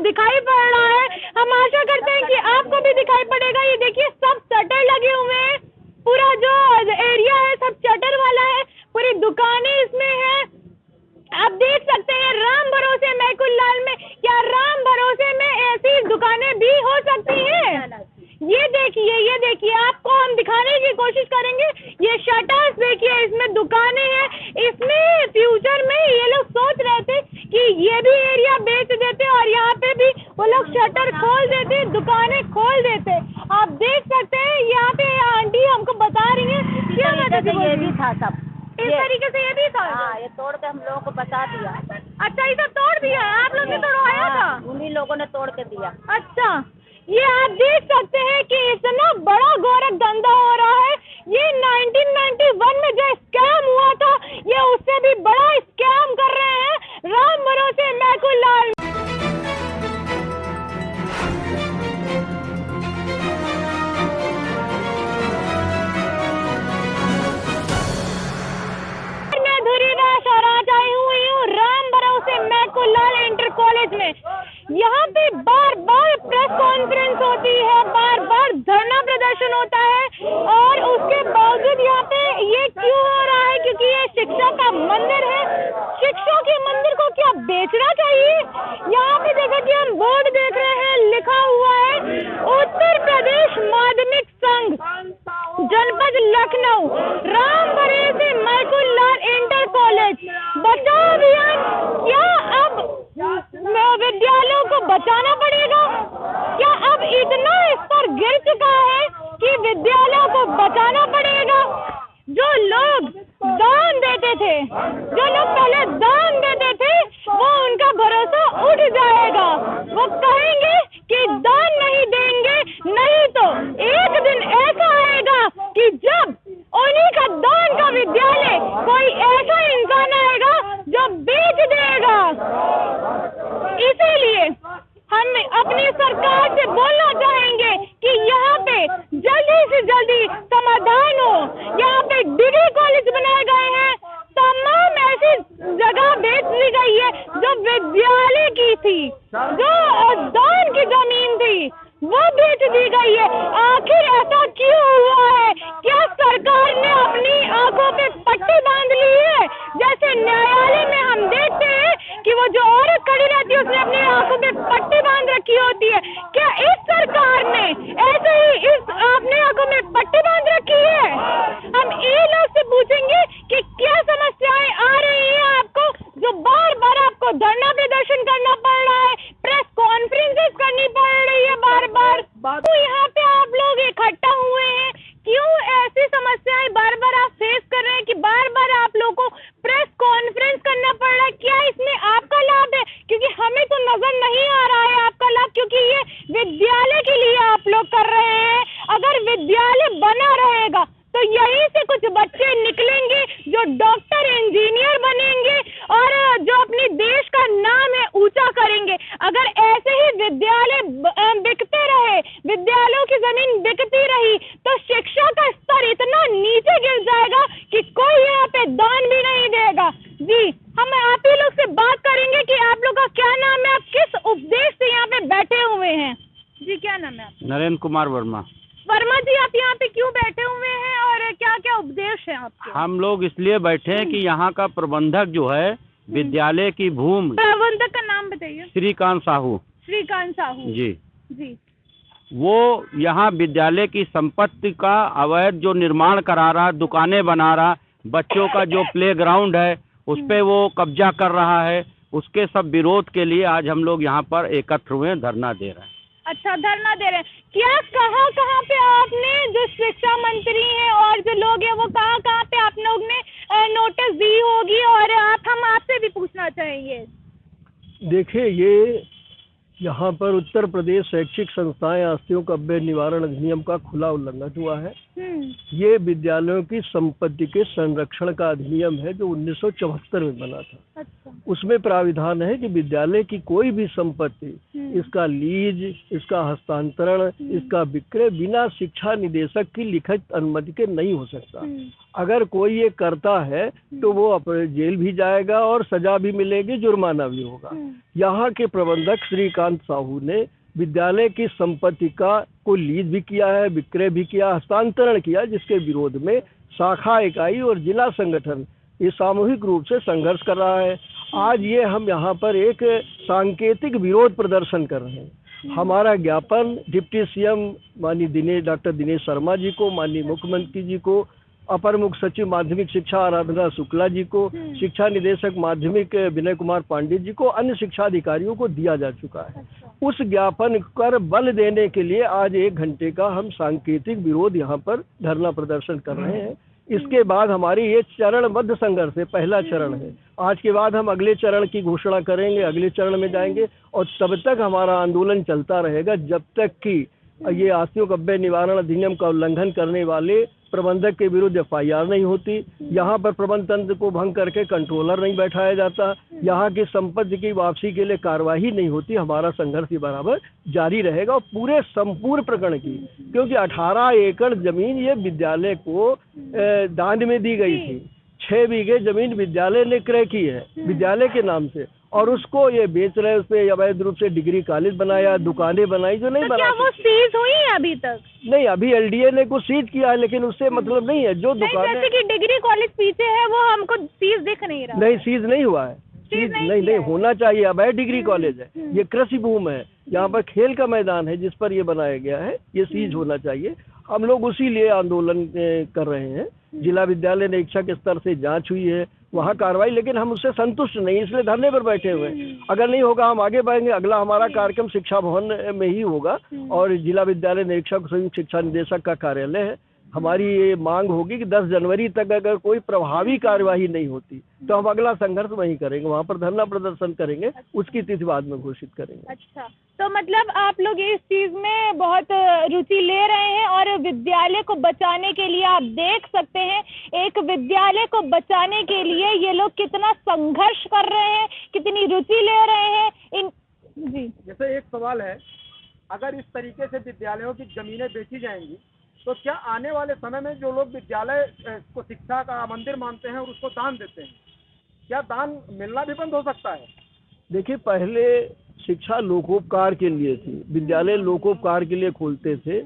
दिखाई पड़ रहा है। हम आशा करते हैं कि आपको भी दिखाई पड़ेगा। ये देखिए सब शटर लगे हुए हैं, पूरा जो एरिया है सब शटर वाला है, पूरी दुकानें इसमें है। आप देख सकते हैं राम भरोसे महकुल्लाल में, क्या राम भरोसे में ऐसी दुकानें भी हो सकती हैं? ये देखिए आपको हम दिखाने की कोशिश करेंगे। ये शटर्स देखिए, इसमें दुकानें हैं। इसमें फ्यूचर में ये लोग सोच रहे थे कि ये भी एरिया बेच देते और यहाँ पे भी वो लोग शटर खोल देते, दुकानें खोल देते। आप देख सकते हैं यहाँ पे आंटी हमको बता रही है क्या ये भी था सब, इस तरीके से ये भी था। हाँ, ये तोड़ के हम लोगों को बता दिया। अच्छा, इसे तोड़ दिया है? आप लोग ने तोड़वाया था? उन्हीं लोगों ने तोड़ के दिया। अच्छा, ये आप देख सकते हैं कि इतना बड़ा गोरख धंधा हो रहा है। ये 1991 में जो स्कैम हुआ था, ये उससे भी बड़ा स्कैम कर रहे हैं राम भरोसे महकुल्लाल। मैं धुरी दास और आज आई हुई हूँ राम भरोसे महकुल्लाल इंटर कॉलेज में। यहाँ पे बार बार प्रेस कॉन्फ्रेंस होती है, बार बार धरना प्रदर्शन होता है, और उसके बावजूद यहाँ पे ये क्यों हो रहा है? क्योंकि ये शिक्षा का मंदिर है। शिक्षा के मंदिर को क्या बेचना चाहिए? यहाँ पे देखा कि हम बोर्ड देख रहे हैं, लिखा हुआ है उत्तर प्रदेश माध्यमिक संघ जनपद लखनऊ राम भरोसे महकुल्लाल इंटर कॉलेज बचाओ अभियान। क्या अब विद्यालयों को बचाना पड़ेगा? क्या अब इतना स्तर गिर चुका है कि विद्यालयों को बचाना पड़ेगा? जो लोग दान देते थे, जो लोग पहले दान देते थे, वो उनका भरोसा उठ जाएगा। वो कहेंगे कि दान नहीं देंगे, नहीं तो एक दिन ऐसा आएगा कि जब उन्हीं का दान का विद्यालय कोई ऐसा इंसान आएगा जो बेच देगा। इसीलिए हम अपनी सरकार से बोलना चाहेंगे कि यहाँ पे जल्दी से जल्दी समाधान हो। यहाँ पे डिग्री कॉलेज बनाए गए हैं, तमाम ऐसी जगह बेच दी गई है जो विद्यालय की थी, जो दान की जमीन थी वो बेच दी गई है। आखिर ऐसा क्यों हुआ है? क्या सरकार ने अपनी आंखों पे पट्टी बांध ली है? जैसे न्यायालय में हम देखते हैं कि वो जो औरत खड़ी रहती है उसने अपनी आंखों पे पट्टी बांध रखी होती है। क्या इस सरकार ने ऐसे ही इस अपने आंखों में पट्टी बांध रखी है? हम ये लोग से पूछेंगे कि क्या समस्याएं आ रही है आपको, जो बार बार आपको धरना प्रदर्शन करना पड़ रहा है, प्रेस कॉन्फ्रेंसेस करनी पड़ रही है बार बार। तो यहाँ पे आप लोग इकट्ठा हुए हैं, क्यों ऐसी समस्याएं बार बार आप फेस कर रहे हैं कि बार बार आप लोगों को प्रेस कॉन्फ्रेंस करना पड़ रहा है? क्या इसमें आपका लाभ है? क्योंकि हमें तो नजर नहीं आ रहा है आपका लाभ, क्योंकि ये विद्यालय के लिए आप लोग कर रहे हैं। अगर विद्यालय बना रहेगा तो यहीं से कुछ बच्चे निकलेंगे जो डॉक्टर इंजीनियर बनेंगे और जो अपने देश का नाम है ऊंचा करेंगे। अगर ऐसे ही विद्यालय बिकते रहे, विद्यालयों की जमीन बिकती रही, तो शिक्षा का स्तर इतना नीचे गिर जाएगा कि कोई यहाँ पे दान भी नहीं देगा। जी, हम आप ही लोग से बात करेंगे कि आप लोग का क्या नाम है, आप किस उपदेश से यहाँ पे बैठे हुए हैं? जी, क्या नाम है आपका? नरेंद्र कुमार वर्मा। वर्मा जी, आप यहाँ पे क्यों बैठे हुए हैं और क्या क्या उपदेश है आपके? हम लोग इसलिए बैठे हैं कि यहाँ का प्रबंधक जो है विद्यालय की भूमि, प्रबंधक का नाम बताइए। श्रीकांत साहू। श्रीकांत साहू जी, वो यहाँ विद्यालय की संपत्ति का अवैध जो निर्माण करा रहा, दुकानें बना रहा, बच्चों का जो प्ले ग्राउंड है उस पे वो कब्जा कर रहा है। उसके सब विरोध के लिए आज हम लोग यहाँ पर एकत्र हुए धरना दे रहे हैं। अच्छा, धरना दे रहे हैं। क्या कहाँ कहाँ पे आपने, जो शिक्षा मंत्री हैं और जो लोग हैं, वो कहाँ कहाँ पे आप लोग ने नोटिस दी होगी? और हम आपसे भी पूछना चाहेंगे। देखिए, ये यहाँ पर उत्तर प्रदेश शैक्षिक संस्थाएं आस्तियों का अवैध निवारण अधिनियम का खुला उल्लंघन हुआ है। ये विद्यालयों की संपत्ति के संरक्षण का अधिनियम है जो 1974 में बना था। अच्छा। उसमें प्राविधान है कि विद्यालय की कोई भी संपत्ति, इसका लीज, इसका हस्तांतरण, इसका विक्रय बिना शिक्षा निदेशक की लिखित अनुमति के नहीं हो सकता। अगर कोई ये करता है तो वो अपने जेल भी जाएगा और सजा भी मिलेगी, जुर्माना भी होगा। यहाँ के प्रबंधक श्रीकांत साहू ने विद्यालय की संपत्ति को लीज भी किया है, विक्रय भी किया, हस्तांतरण किया, जिसके विरोध में शाखा इकाई और जिला संगठन ये सामूहिक रूप से संघर्ष कर रहा है। आज ये हम यहाँ पर एक सांकेतिक विरोध प्रदर्शन कर रहे हैं। हमारा ज्ञापन डिप्टी सीएम माननीय डॉक्टर दिनेश शर्मा जी को, माननीय मुख्यमंत्री जी को, अपर मुख्य सचिव माध्यमिक शिक्षा आराधना शुक्ला जी को, शिक्षा निदेशक माध्यमिक विनय कुमार पांडे जी को, अन्य शिक्षा अधिकारियों को दिया जा चुका है। उस ज्ञापन पर बल देने के लिए आज 1 घंटे का हम सांकेतिक विरोध यहाँ पर धरना प्रदर्शन कर रहे हैं। इसके बाद हमारी ये चरणबद्ध संघर्ष है, पहला चरण है। आज के बाद हम अगले चरण की घोषणा करेंगे, अगले चरण में जाएंगे और तब तक हमारा आंदोलन चलता रहेगा जब तक कि ये आस्तियों का अव्यय निवारण अधिनियम का उल्लंघन करने वाले प्रबंधक के विरुद्ध FIR नहीं होती, यहाँ पर प्रबंध तंत्र को भंग करके कंट्रोलर नहीं बैठाया जाता, यहाँ की संपत्ति की वापसी के लिए कार्यवाही नहीं होती। हमारा संघर्ष बराबर जारी रहेगा और पूरे संपूर्ण प्रकरण की, क्योंकि 18 एकड़ जमीन ये विद्यालय को दान में दी गई थी। 6 बीघे जमीन विद्यालय ने क्रय की है विद्यालय के नाम से, और उसको ये बेच रहे हैं। उस पे अवैध रूप से डिग्री कॉलेज बनाया, दुकानें बनाई जो नहीं तो बना। क्या वो सीज हुई है अभी तक? नहीं, अभी LDA ने कुछ सीज किया है, लेकिन उससे मतलब नहीं है। जो दुकानें जैसे कि डिग्री कॉलेज पीछे है वो हमको सीज दिख नहीं रहा। नहीं, सीज नहीं हुआ है। सीज नहीं होना चाहिए। अवैध डिग्री कॉलेज है, ये कृषि भूमि है, यहाँ पर खेल का मैदान है जिस पर ये बनाया गया है, ये सीज होना चाहिए। हम लोग उसी लिए आंदोलन कर रहे हैं। जिला विद्यालय निरीक्षक स्तर से जांच हुई है, वहाँ कार्रवाई, लेकिन हम उससे संतुष्ट नहीं, इसलिए धरने पर बैठे हुए हैं। अगर नहीं होगा हम आगे बढ़ेंगे। अगला हमारा कार्यक्रम शिक्षा भवन में ही होगा और जिला विद्यालय निरीक्षक संयुक्त शिक्षा निदेशक का कार्यालय है। हमारी ये मांग होगी कि 10 जनवरी तक अगर कोई प्रभावी कार्यवाही नहीं होती तो हम अगला संघर्ष वहीं करेंगे, वहाँ पर धरना प्रदर्शन करेंगे। उसकी तिथि बाद में घोषित करेंगे। अच्छा, तो मतलब आप लोग इस चीज में बहुत रुचि ले रहे हैं और विद्यालय को बचाने के लिए आप देख सकते हैं, एक विद्यालय को बचाने के लिए ये लोग कितना संघर्ष कर रहे हैं, कितनी रुचि ले रहे हैं इन। जी, जैसे एक सवाल है, अगर इस तरीके से विद्यालयों की जमीनें बेची जाएंगी तो क्या आने वाले समय में जो लोग विद्यालय को शिक्षा का मंदिर मानते हैं और उसको दान देते हैं, क्या दान मिलना भी बंद हो सकता है? देखिए, पहले शिक्षा लोकोपकार के लिए थी, विद्यालय लोकोपकार के लिए खोलते थे,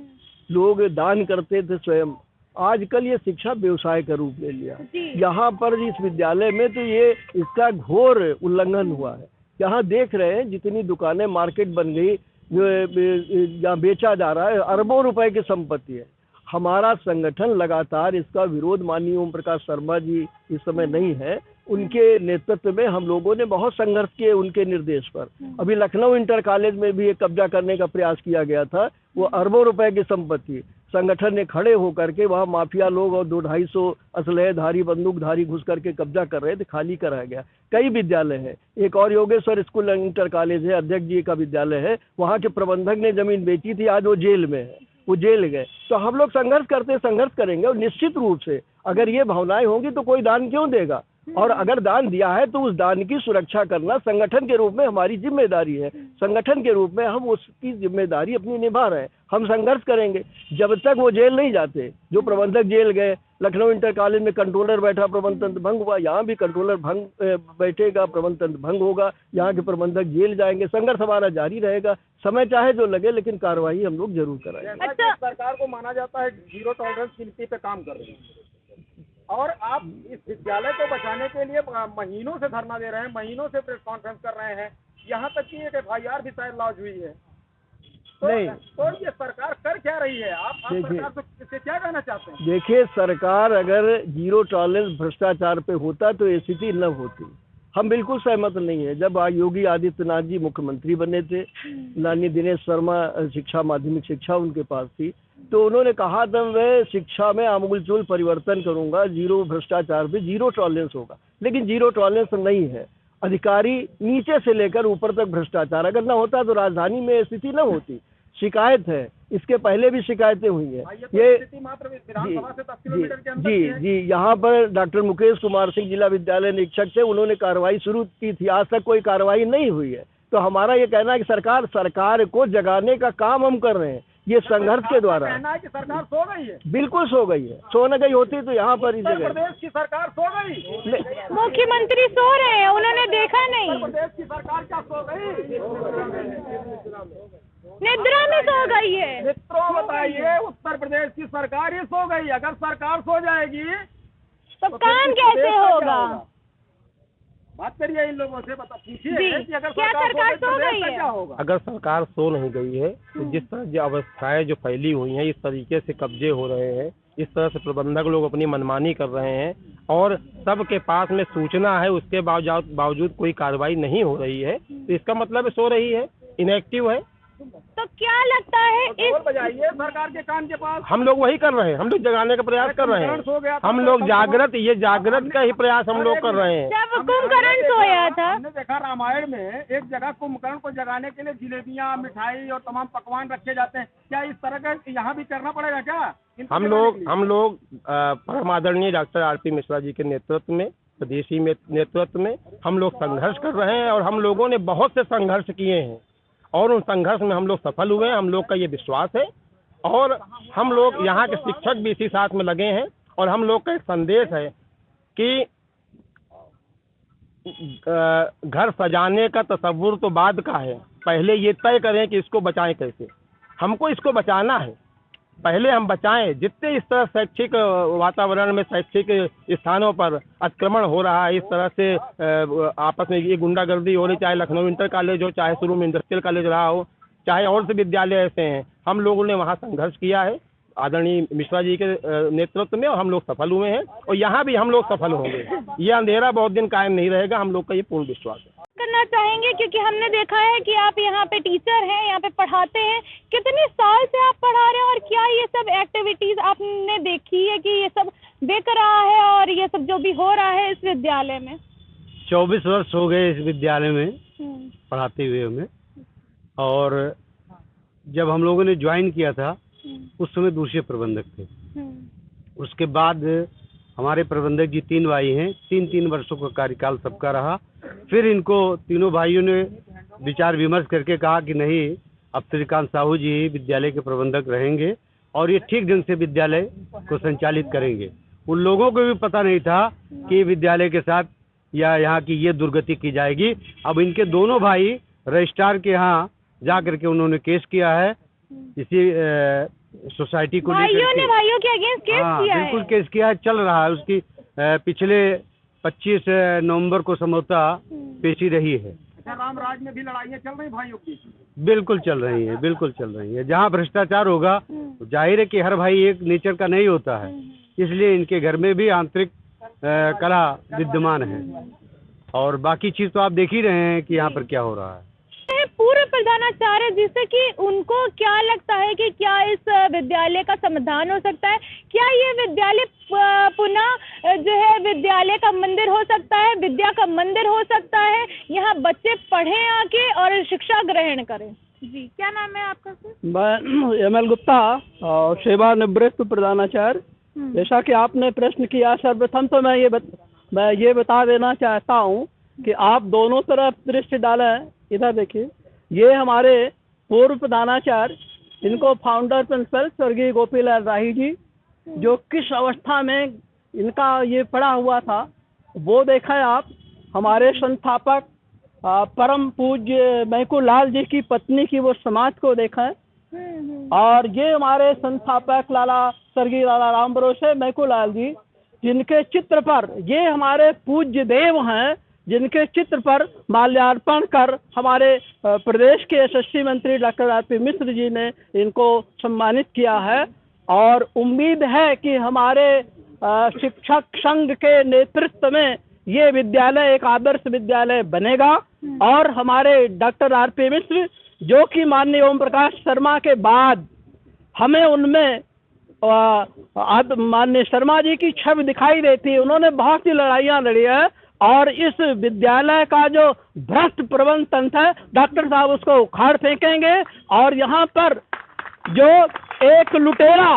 लोग दान करते थे स्वयं। आजकल ये शिक्षा व्यवसाय का रूप ले लिया। यहाँ पर इस विद्यालय में तो ये इसका घोर उल्लंघन हुआ है। यहाँ देख रहे हैं जितनी दुकानें मार्केट बन गई, जहाँ बेचा जा रहा है, अरबों रुपए की संपत्ति है। हमारा संगठन लगातार इसका विरोध, माननीय ओम प्रकाश शर्मा जी इस समय नहीं है, उनके नेतृत्व में हम लोगों ने बहुत संघर्ष किए उनके निर्देश पर। अभी लखनऊ इंटर कॉलेज में भी एक कब्जा करने का प्रयास किया गया था, वो अरबों रुपए की संपत्ति। संगठन ने खड़े होकर के वहाँ माफिया लोग और 200-250 असलहधारी बंदूकधारी घुस करके कब्जा कर रहे थे, खाली कराया गया। कई विद्यालय है, एक और योगेश्वर स्कूल इंटर कॉलेज है, अध्यक्ष जी का विद्यालय है, वहाँ के प्रबंधक ने जमीन बेची थी, आज वो जेल में है, वो जेल गए। तो हम लोग संघर्ष करेंगे और निश्चित रूप से अगर ये भावनाएं होंगी तो कोई दान क्यों देगा, और अगर दान दिया है तो उस दान की सुरक्षा करना संगठन के रूप में हमारी जिम्मेदारी है। संगठन के रूप में हम उसकी जिम्मेदारी अपनी निभा रहे हैं। हम संघर्ष करेंगे जब तक वो जेल नहीं जाते। जो प्रबंधक जेल गए, लखनऊ इंटर कॉलेज में कंट्रोलर बैठा, प्रबंध तंत्र भंग हुआ, यहाँ भी कंट्रोलर बैठेगा, प्रबंध तंत्र भंग होगा, यहाँ के प्रबंधक जेल जाएंगे। संघर्ष हमारा जारी रहेगा, समय चाहे जो लगे, लेकिन कार्रवाई हम लोग जरूर कराएंगे। अच्छा, सरकार को माना जाता है जीरो टॉलरेंस की नीति पे काम कर रही है, और आप इस विद्यालय को बचाने के लिए महीनों से धरना दे रहे हैं, महीनों से प्रेस कॉन्फ्रेंस कर रहे हैं, यहाँ तक कि एक FIR भी शायद लॉन्च हुई है। तो ये सरकार कर क्या रही है? आप सरकार से क्या कहना चाहते हैं? देखिए, सरकार अगर जीरो टॉलरेंस भ्रष्टाचार पे होता तो ये स्थिति न होती। हम बिल्कुल सहमत नहीं है। जब योगी आदित्यनाथ जी मुख्यमंत्री बने थे, माननीय दिनेश शर्मा शिक्षा माध्यमिक शिक्षा उनके पास थी, तो उन्होंने कहा था मैं शिक्षा में आमूलचूल परिवर्तन करूंगा, जीरो भ्रष्टाचार पे जीरो टॉलरेंस होगा। लेकिन जीरो टॉलरेंस नहीं है। अधिकारी नीचे से लेकर ऊपर तक भ्रष्टाचार, अगर न होता तो राजधानी में स्थिति न होती। शिकायत है, इसके पहले भी शिकायतें हुई है। ये स्थिति मात्र विधानसभा से 10 किलोमीटर के अंदर की है। जी, यहाँ पर डॉक्टर मुकेश कुमार सिंह जिला विद्यालय निरीक्षक थे, उन्होंने कार्रवाई शुरू की थी, आज तक कोई कार्रवाई नहीं हुई है। तो हमारा ये कहना है कि सरकार को जगाने का काम हम कर रहे हैं, ये संघर्ष के द्वारा। कहना है कि सरकार सो गई है। बिल्कुल सो गई है, सो न गई होती तो यहाँ पर इस उत्तर जगह। प्रदेश की सरकार सो गई। मुख्यमंत्री सो रहे हैं, उन्होंने देखा नहीं। उत्तर प्रदेश की सरकार क्या सो गई? निद्रा में सो गई है। मित्रों बताइए, उत्तर प्रदेश की सरकार ही सो गई। अगर सरकार सो जाएगी तो काम कैसे होगा? बात करिए इन लोगों से, पूछिए जी, कि अगर क्या सरकार सो गई है? क्या होगा? अगर सरकार सो नहीं गई है तो जिस तरह जो अवस्थाएं जो फैली हुई हैं, इस तरीके से कब्जे हो रहे हैं, इस तरह से प्रबंधक लोग अपनी मनमानी कर रहे हैं और सबके पास में सूचना है, उसके बावजूद कोई कार्रवाई नहीं हो रही है, तो इसका मतलब सो रही है, इनएक्टिव है। तो क्या लगता है इस बजाइए सरकार के कान के पास। हम लोग वही कर रहे हैं, हम लोग जगाने का प्रयास कर रहे हैं, हम लोग जागृत का ही प्रयास हम लोग कर रहे हैं। जब कुंभकर्ण सोया था, हमने देखा रामायण में एक जगह कुंभकर्ण को जगाने के लिए जिलेबियां, मिठाई और तमाम पकवान रखे जाते हैं। क्या इस तरह का यहाँ भी करना पड़ेगा क्या? हम लोग परम आदरणीय डॉक्टर आरपी मिश्रा जी के नेतृत्व में, प्रदेशी में नेतृत्व में हम लोग संघर्ष कर रहे हैं और हम लोगों ने बहुत से संघर्ष किए हैं और उन संघर्ष में हम लोग सफल हुए हैं। हम लोग का ये विश्वास है और हम लोग यहाँ के शिक्षक भी इसी साथ में लगे हैं और हम लोग का एक संदेश है कि घर सजाने का तसव्वुर तो बाद का है, पहले ये तय करें कि इसको बचाएं कैसे। हमको इसको बचाना है, पहले हम बचाएं। जितने इस तरह शैक्षिक वातावरण में, शैक्षिक स्थानों पर अतिक्रमण हो रहा है, इस तरह से आपस में ये गुंडागर्दी हो रही, चाहे लखनऊ इंटर कॉलेज हो, चाहे शुरू में इंडस्ट्रियल कॉलेज रहा हो, चाहे और से विद्यालय ऐसे हैं, हम लोगों ने वहाँ संघर्ष किया है आदरणीय मिश्रा जी के नेतृत्व में और हम लोग सफल हुए हैं और यहाँ भी हम लोग सफल होंगे। ये अंधेरा बहुत दिन कायम नहीं रहेगा, हम लोग का ये पूर्ण विश्वास है। करना चाहेंगे क्योंकि हमने देखा है कि आप यहाँ पे टीचर हैं, यहाँ पे पढ़ाते हैं, कितने साल से आप पढ़ा रहे हैं और क्या ये सब एक्टिविटीज आपने देखी है कि ये सब बिक रहा है और ये सब जो भी हो रहा है इस विद्यालय में? 24 वर्ष हो गए इस विद्यालय में पढ़ाते हुए हमें, और जब हम लोगों ने ज्वाइन किया था उस समय दूसरे प्रबंधक थे। उसके बाद हमारे प्रबंधक जी 3 भाई हैं, 3 वर्षों का कार्यकाल सबका रहा। फिर इनको तीनों भाइयों ने विचार विमर्श करके कहा कि नहीं, अब श्रीकांत साहू जी विद्यालय के प्रबंधक रहेंगे और ये ठीक ढंग से विद्यालय को संचालित करेंगे। उन लोगों को भी पता नहीं था कि विद्यालय के साथ या यहाँ की ये दुर्गति की जाएगी। अब इनके दोनों भाई रजिस्ट्रार के यहाँ जा करके उन्होंने केस किया है इसी सोसाइटी को लेकर। भाइयों के अगेंस्ट केस किया है? बिल्कुल केस किया है, चल रहा है। उसकी पिछले 25 नवंबर को समझौता पेशी रही है। रामराज में भी लड़ाइयाँ चल रही भाइयों की? बिल्कुल चल रही है, बिल्कुल चल रही है। जहाँ भ्रष्टाचार होगा तो जाहिर है कि हर भाई एक नेचर का नहीं होता है, इसलिए इनके घर में भी आंतरिक कलह विद्यमान है और बाकी चीज तो आप देख ही रहे हैं कि यहाँ पर क्या हो रहा है। पूर्व प्रधानाचार्य, जिससे कि उनको क्या लगता है कि क्या इस विद्यालय का समाधान हो सकता है? क्या ये विद्यालय पुनः जो है विद्यालय का मंदिर हो सकता है, विद्या का मंदिर हो सकता है, यहाँ बच्चे पढ़ें आके और शिक्षा ग्रहण करें? जी, क्या नाम है आपका सर? मैं ML गुप्ता और सेवानिवृत्त प्रधानाचार्य। जैसा कि आपने प्रश्न किया, सर्वप्रथम तो मैं ये बता देना चाहता हूँ कि आप दोनों तरफ दृष्टि डालें। इधर देखिए, ये हमारे पूर्व प्रधानाचार्य, इनको फाउंडर प्रिंसिपल स्वर्गीय गोपीलाल राही जी, जो किस अवस्था में इनका ये पड़ा हुआ था वो देखा है आप। हमारे संस्थापक परम पूज्य मैकू लाल जी की पत्नी की वो समाज को देखा है, और ये हमारे संस्थापक स्वर्गीय लाला राम भरोसे मैकू लाल जी, जिनके चित्र पर, ये हमारे पूज्य देव हैं, जिनके चित्र पर माल्यार्पण कर हमारे प्रदेश के यशस्वी मंत्री डॉक्टर आरपी मिश्र जी ने इनको सम्मानित किया है। और उम्मीद है कि हमारे शिक्षक संघ के नेतृत्व में ये विद्यालय एक आदर्श विद्यालय बनेगा और हमारे डॉक्टर आरपी मिश्र, जो कि माननीय ओम प्रकाश शर्मा के बाद हमें उनमें माननीय शर्मा जी की छवि दिखाई देती है। उन्होंने बहुत सी लड़ाइयाँ लड़ी है और इस विद्यालय का जो भ्रष्ट प्रबंध तंत्र है, डॉक्टर साहब उसको उखाड़ फेंकेंगे और यहाँ पर जो एक लुटेरा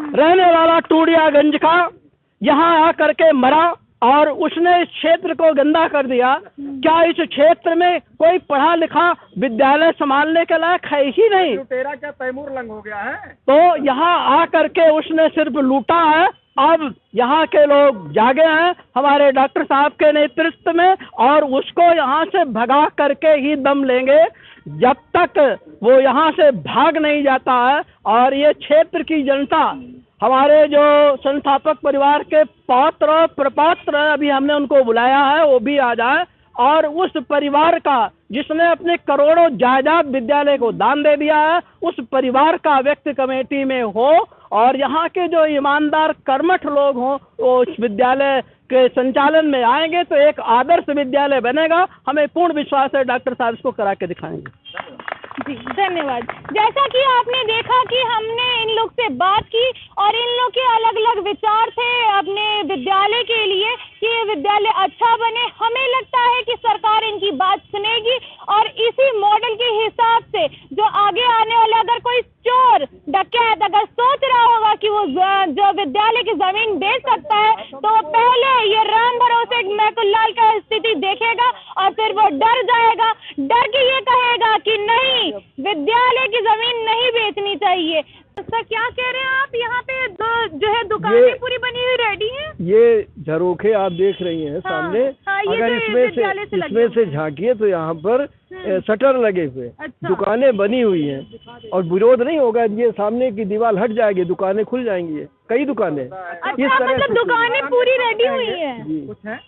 रहने वाला टूडियागंज का यहाँ आकर के मरा और उसने इस क्षेत्र को गंदा कर दिया। क्या इस क्षेत्र में कोई पढ़ा लिखा विद्यालय संभालने के लायक है ही नहीं? लुटेरा क्या तैमूर लंग हो गया है? तो यहाँ आकर के उसने सिर्फ लूटा है। अब यहाँ के लोग जागे हैं हमारे डॉक्टर साहब के नेतृत्व में, और उसको यहाँ से भगा करके ही दम लेंगे जब तक वो यहाँ से भाग नहीं जाता है। और ये क्षेत्र की जनता, हमारे जो संस्थापक परिवार के पौत्र प्रपौत्र, अभी हमने उनको बुलाया है, वो भी आ जाए, और उस परिवार का जिसने अपने करोड़ों जायदाद विद्यालय को दान दे दिया है, उस परिवार का व्यक्ति कमेटी में हो, और यहाँ के जो ईमानदार कर्मठ लोग हों वो उस विद्यालय के संचालन में आएंगे तो एक आदर्श विद्यालय बनेगा। हमें पूर्ण विश्वास है डॉक्टर साहब इसको करा के दिखाएंगे। जी धन्यवाद। जैसा कि आपने देखा कि हमने इन लोग से बात की और इन लोग के अलग अलग विचार थे अपने विद्यालय के लिए कि ये विद्यालय अच्छा बने। हमें लगता है कि सरकार इनकी बात सुनेगी और इसी मॉडल के हिसाब से जो आगे आने वाले अगर कोई चोर डकैत अगर सोच रहा होगा कि वो जो विद्यालय की जमीन बेच सकता है तो पहले ये राम भरोसे मैकुलाल का स्थिति देखेगा और फिर वो डर जाएगा, डर के ये कहेगा कि नहीं, विद्यालय की जमीन नहीं बेचनी चाहिए। सर क्या कह रहे हैं आप? यहाँ पे जो है दुकानें पूरी बनी हुई रेडी हैं। ये झरोखे आप देख रही हैं सामने, ये अगर इसमें से झांकिए तो यहाँ पर शटर लगे हुए, अच्छा। दुकानें बनी हुई हैं और विरोध नहीं होगा। ये सामने की दीवार हट जाएगी, दुकानें खुल जाएंगी, कई दुकानें। अच्छा, मतलब दुकानें पूरी रेडी हुई हैं। कुछ है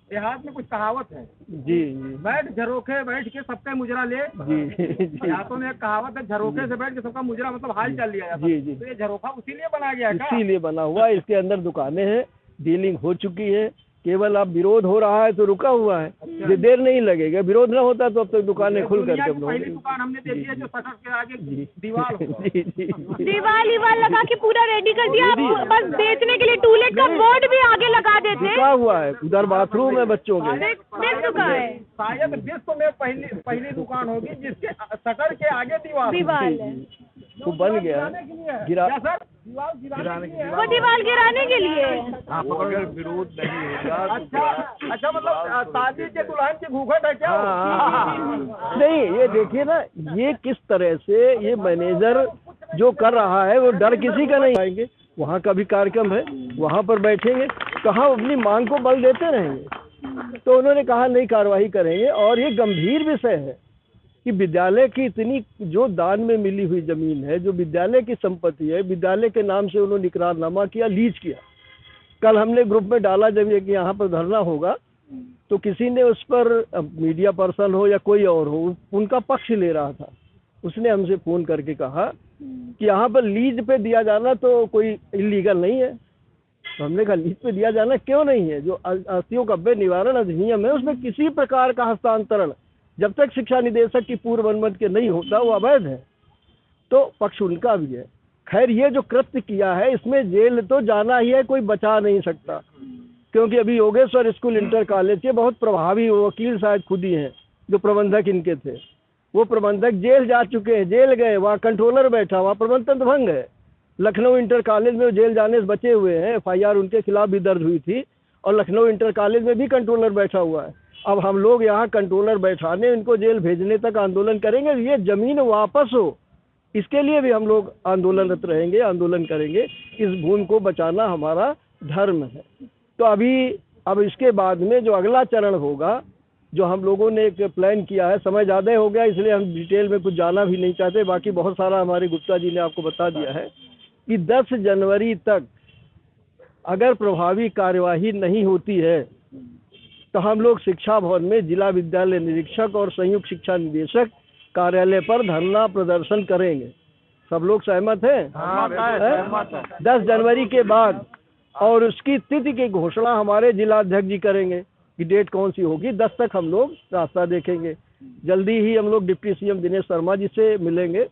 देहात में कुछ कहावत है जी, बैठ झरोखे बैठ के सबका मुजरा ले। जी देहातों में एक कहावत है, झरोखे से बैठ के सबका मुजरा मतलब हाल चाल लिया जाता है। जी। तो ये झरोखा उसीलिए बनाया गया है क्या? इसीलिए बना हुआ है। इसके अंदर दुकानें हैं, डीलिंग हो चुकी है, केवल अब विरोध हो रहा है तो रुका हुआ है। ये देर नहीं लगेगा, विरोध न होता तो अब तक दुकानें खुल करके पहली दुकान हमने देखी है जो शटर के आगे दीवार दीवार लगा के पूरा रेडी कर दिया। बस बेचने के लिए टूलेट का बोर्ड भी आगे लगा देते। रुका हुआ है, उधर बाथरूम है बच्चों के। देख चुका है। शायद विश्व में पहली दुकान होगी जिसके शटर के आगे दीवार है। वो बन गया गिरा सर, दीवार गिराने के लिए। वो दीवार गिराने के लिए। अगर विरोध नहीं होगा। अच्छा मतलब शादी के दुल्हन की घूंघट है क्या? नहीं, ये देखिए ना, ये किस तरह से ये मैनेजर जो कर रहा है वो डर किसी का नहीं। आएंगे वहाँ का भी कार्यक्रम है, वहाँ पर बैठेंगे, कहाँ अपनी मांग को बल देते रहेंगे। तो उन्होंने कहा नहीं, कार्रवाई करेंगे। और ये गंभीर विषय है कि विद्यालय की इतनी जो दान में मिली हुई जमीन है, जो विद्यालय की संपत्ति है, विद्यालय के नाम से उन्होंने इकरारनामा किया, लीज किया। कल हमने ग्रुप में डाला जब ये कि यहाँ पर धरना होगा तो किसी ने उस पर, मीडिया पर्सन हो या कोई और हो, उनका पक्ष ले रहा था। उसने हमसे फ़ोन करके कहा कि यहाँ पर लीज पे दिया जाना तो कोई इलीगल नहीं है। तो हमने कहा लीज पे दिया जाना क्यों नहीं है? जो आस्तियों का निवारण अधिनियम है उसमें किसी प्रकार का हस्तांतरण जब तक शिक्षा निदेशक की पूर्व अनुमति के नहीं होता वो अवैध है। तो पक्ष उनका भी है। खैर, ये जो कृत्य किया है इसमें जेल तो जाना ही है, कोई बचा नहीं सकता। क्योंकि अभी योगेश्वर स्कूल इंटर कॉलेज के बहुत प्रभावी वकील शायद खुद ही हैं जो प्रबंधक इनके थे। वो प्रबंधक जेल जा चुके हैं, जेल गए, वहाँ कंट्रोलर बैठा, वहाँ प्रबंधन भंग है। लखनऊ इंटर कॉलेज में जेल जाने से बचे हुए हैं, FIR उनके खिलाफ भी दर्ज हुई थी, और लखनऊ इंटर कॉलेज में भी कंट्रोलर बैठा हुआ है। अब हम लोग यहाँ कंट्रोलर बैठाने, इनको जेल भेजने तक आंदोलन करेंगे। ये जमीन वापस हो, इसके लिए भी हम लोग आंदोलनरत रहेंगे, आंदोलन करेंगे। इस भूमि को बचाना हमारा धर्म है। तो अब इसके बाद में जो अगला चरण होगा, जो हम लोगों ने एक प्लान किया है, समय ज़्यादा हो गया इसलिए हम डिटेल में कुछ जाना भी नहीं चाहते। बाकी बहुत सारा हमारे गुप्ता जी ने आपको बता दिया है कि 10 जनवरी तक अगर प्रभावी कार्यवाही नहीं होती है तो हम लोग शिक्षा भवन में जिला विद्यालय निरीक्षक और संयुक्त शिक्षा निदेशक कार्यालय पर धरना प्रदर्शन करेंगे। सब लोग सहमत हैं? 10 जनवरी के बाद, और उसकी तिथि की घोषणा हमारे जिलाध्यक्ष जी करेंगे कि डेट कौन सी होगी। 10 तक हम लोग रास्ता देखेंगे। जल्दी ही हम लोग डिप्टी CM दिनेश शर्मा जी से मिलेंगे,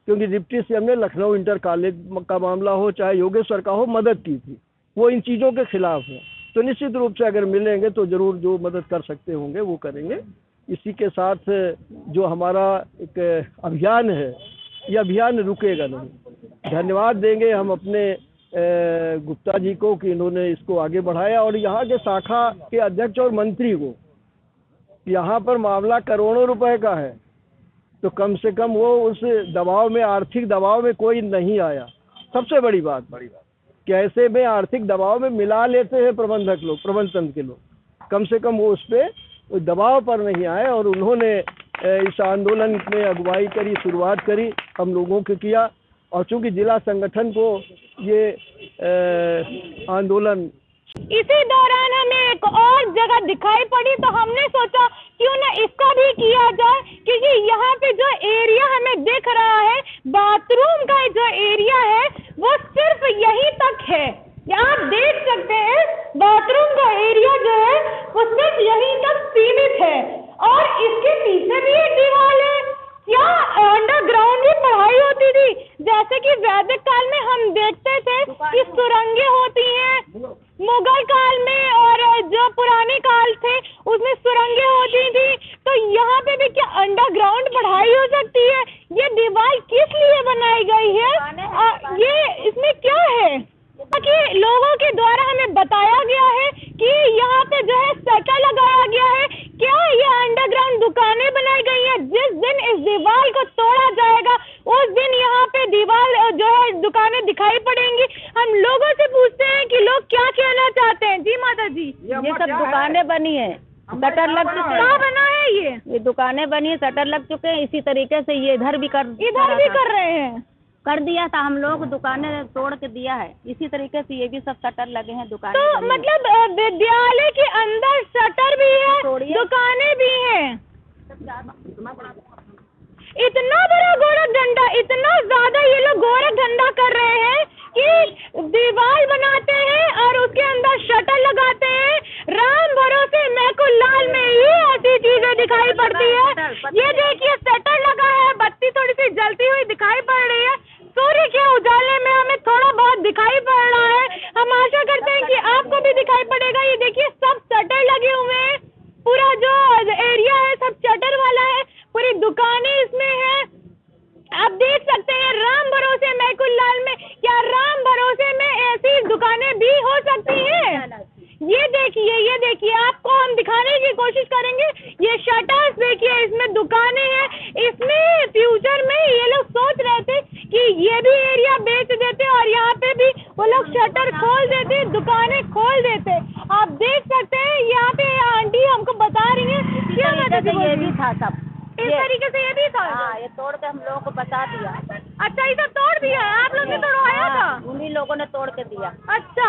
क्योंकि डिप्टी CM ने लखनऊ इंटर कॉलेज का मामला हो चाहे योगेश्वर का हो, मदद की थी। वो इन चीज़ों के खिलाफ है। तो निश्चित रूप से अगर मिलेंगे तो ज़रूर जो मदद कर सकते होंगे वो करेंगे। इसी के साथ जो हमारा एक अभियान है, ये अभियान रुकेगा नहीं। धन्यवाद देंगे हम अपने गुप्ता जी को कि इन्होंने इसको आगे बढ़ाया, और यहाँ के शाखा के अध्यक्ष और मंत्री को। यहाँ पर मामला करोड़ों रुपए का है, तो कम से कम वो उस दबाव में, आर्थिक दबाव में कोई नहीं आया। सबसे बड़ी बात कि ऐसे में आर्थिक दबाव में मिला लेते हैं प्रबंधक लोग, प्रबंध तंत्र के लोग, कम से कम वो उस पर दबाव पर नहीं आए, और उन्होंने इस आंदोलन में अगुवाई करी, शुरुआत करी, हम लोगों के किया। और चूंकि जिला संगठन को ये आंदोलन, इसी दौरान हमें एक और जगह दिखाई पड़ी, तो हमने सोचा क्यों ना इसका भी किया जाए, क्योंकि यहाँ पे जो एरिया हमें दिख रहा है, बाथरूम का जो एरिया है वो सिर्फ यहीं तक है। आप देख सकते हैं बाथरूम का एरिया जो है वो सिर्फ यहीं तक सीमित है, और इसके पीछे भी एक दीवार है। क्या अंडरग्राउंड भी पढ़ाई होती थी? जैसे कि वैदिक काल में हम देखते थे कि सुरंगें होती हैं, मुगल काल में और जो पुराने काल थे उसमें सुरंगें होती थी, तो यहाँ पे भी क्या अंडरग्राउंड पढ़ाई हो सकती है? ये दीवार किस लिए बनाई गई है? ये इसमें क्या है कि लोगों के द्वारा हमें बताया गया है कि यहाँ पे जो है शटर लगाया गया है। क्या ये अंडरग्राउंड दुकानें बनाई गई हैं? जिस दिन इस दीवार को तोड़ा जाएगा उस दिन यहाँ पे दीवार जो है दुकानें दिखाई पड़ेंगी। हम लोगों से पूछते हैं कि लोग क्या कहना चाहते हैं। जी माता जी, ये सब दुकानें बनी है, शटर लग चुके हैं। क्या बना है ये दुकानें बनी है, शटर लग चुके हैं। इसी तरीके से ये इधर भी कर रहे हैं, कर दिया था। हम लोग दुकानें तोड़ के दिया है, इसी तरीके से ये भी सब शटर लगे हैं, दुकानें तो बनी हैं। मतलब विद्यालय के अंदर शटर भी है, दुकानें भी हैं। इतना बड़ा गोरख धंधा, इतना ज्यादा ये लोग गोरख धंधा कर रहे हैं कि दीवार बनाते हैं और उसके अंदर शटर लगाते हैं। राम भरोसे मैं को लाल में ये ऐसी चीजें दिखाई पड़ती है। ये देखिए शटर लगा है, बत्ती थोड़ी सी जलती हुई दिखाई पड़ रही है, सूर्य के उजाले में हमें थोड़ा बहुत दिखाई पड़ रहा है। हम आशा करते हैं कि आपको भी दिखाई पड़ेगा। ये देखिए सब शटर लगे हुए हैं, पूरा जो एरिया है सब शटर वाला है, पूरी दुकानें इसमें है। आप देख सकते हैं राम भरोसे महकुल लाल में, क्या राम भरोसे में ऐसी दुकानें भी हो सकती हैं? ये देखिए आपको हम दिखाने की कोशिश करेंगे। ये शटर्स देखिए, इसमें दुकानें हैं। इसमें फ्यूचर में ये लोग सोच रहे थे कि ये भी एरिया बेच देते और यहाँ पे भी वो लोग शटर खोल देते, दुकानें खोल देते। आप देख सकते हैं यहाँ पे आंटी हमको बता रही है ये भी था सब, इस तरीके से ये भी था। हाँ, ये तोड़ के हम लोगों को बता दिया। अच्छा, ये सब तोड़ दिया है? आप लोग ने तोड़वाया था? उन्हीं लोगों ने तोड़ के दिया। अच्छा,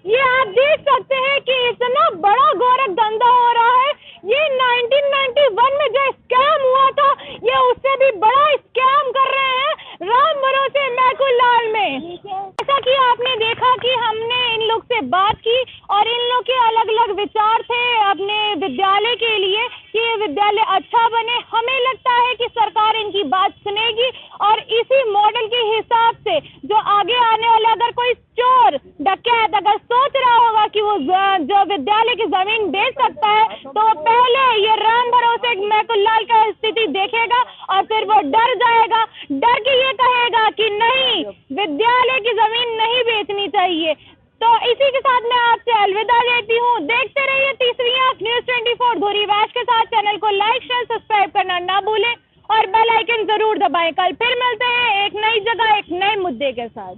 ये आप देख सकते हैं कि इतना बड़ा गोरख धंधा हो रहा है। ये 1991 में जो स्कैम हुआ था, ये उससे भी बड़ा स्कैम कर रहे हैं राम भरोसे महकुल लाल में। जैसा कि आपने देखा कि हमने इन लोग से बात की और इन लोग के अलग अलग विचार थे अपने विद्यालय के लिए कि ये विद्यालय अच्छा बने। हमें लगता है कि सरकार इनकी बात सुनेगी और इसी मॉडल के हिसाब से जो आगे आने वाला, अगर कोई चोर डकैत अगर सोच रहा होगा कि वो जो विद्यालय की जमीन बेच सकता है, तो पहले ये राम भरोसे महकुल लाल का स्थिति देखेगा और फिर वो डर जाएगा, डर के ये कहेगा कि नहीं, विद्यालय की जमीन नहीं बेचनी चाहिए। तो इसी के साथ मैं आपसे अलविदा लेती हूँ। देखते रहिए 30वीं आंख न्यूज़ 24 धोरी वैश के साथ। चैनल को लाइक शेयर सब्सक्राइब करना ना भूलें और बेल आइकन जरूर दबाएं। कल फिर मिलते हैं एक नई जगह एक नए मुद्दे के साथ।